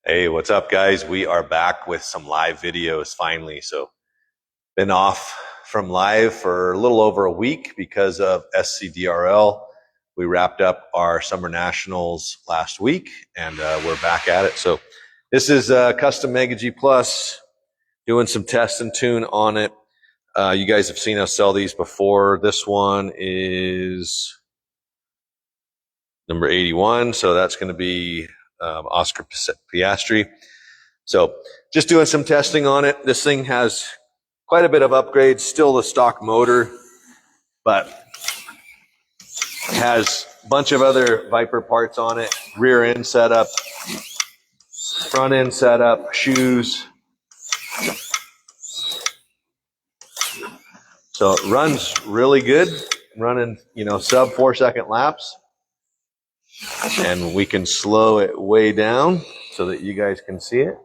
Hey, what's up, guys? We are back with some live videos finally. So, been off from live for a little over a week because of SCDRL. We wrapped up our Summer Nationals last week, and we're back at it. So, this is Custom Mega G Plus, doing some test and tune on it. You guys have seen us sell these before. This one is number 81, so that's going to be Oscar Piastri. So just doing some testing on it. This thing has quite a bit of upgrades, still the stock motor, but has a bunch of other Viper parts on it, rear end setup, front end setup, shoes. So it runs really good, running, sub 4-second laps. And we can slow it way down so that you guys can see it.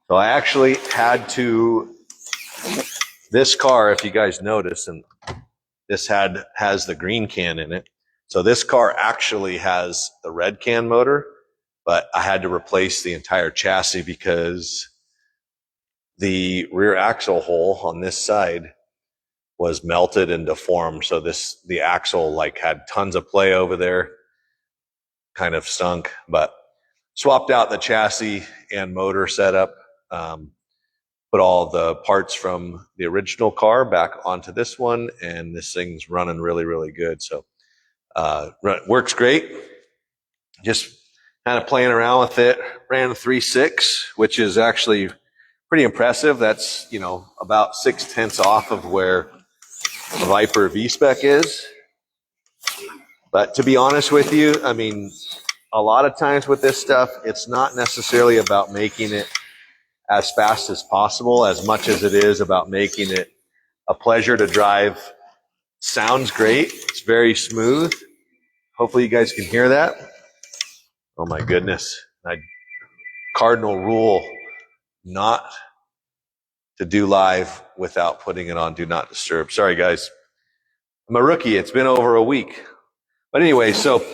So I actually had to, this car, if you guys notice, and this has the green can in it. So this car actually has the red can motor, but I had to replace the entire chassis because the rear axle hole on this side was melted and deformed. So the axle had tons of play over there, kind of stunk, but swapped out the chassis and motor setup, put all the parts from the original car back onto this one, and this thing's running really, really good. So works great. Just kind of playing around with it. Ran 3.6, which is actually pretty impressive. That's, about 0.6 off of where the Viper V-Spec is. But to be honest with you, I mean, a lot of times with this stuff, it's not necessarily about making it as fast as possible, as much as it is about making it a pleasure to drive. Sounds great. It's very smooth. Hopefully you guys can hear that. Oh my goodness. Cardinal rule, not to do live without putting it on Do Not Disturb. Sorry, guys. I'm a rookie. It's been over a week. But anyway, so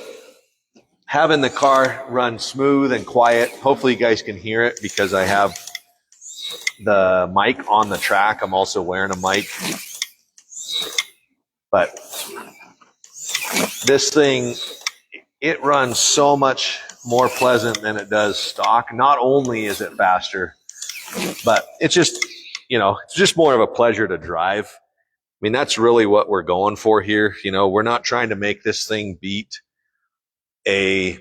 having the car run smooth and quiet. Hopefully you guys can hear it because I have the mic on the track. I'm also wearing a mic. But this thing, it runs so much more pleasant than it does stock. Not only is it faster, but it's just, it's just more of a pleasure to drive. I mean, that's really what we're going for here. We're not trying to make this thing beat a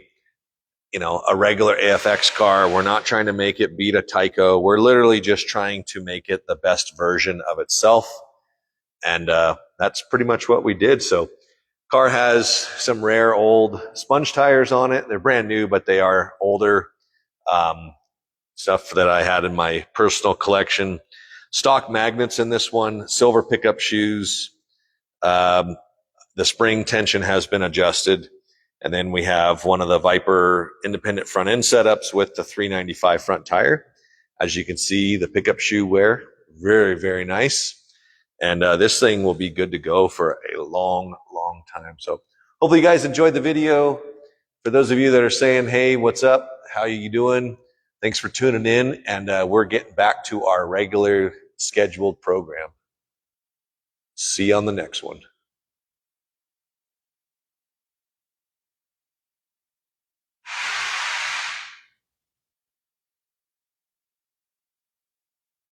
regular AFX car. We're not trying to make it beat a Tyco. We're literally just trying to make it the best version of itself. And that's pretty much what we did. So car has some rare old sponge tires on it. They're brand new, but they are older. Stuff that I had in my personal collection. Stock magnets in this one, silver pickup shoes. The spring tension has been adjusted. And then we have one of the Viper independent front end setups with the 395 front tire. As you can see, the pickup shoe wear, very, very nice. And this thing will be good to go for a long, long time. So hopefully you guys enjoyed the video. For those of you that are saying, hey, what's up? How are you doing? Thanks for tuning in. And we're getting back to our regular scheduled program. See you on the next one.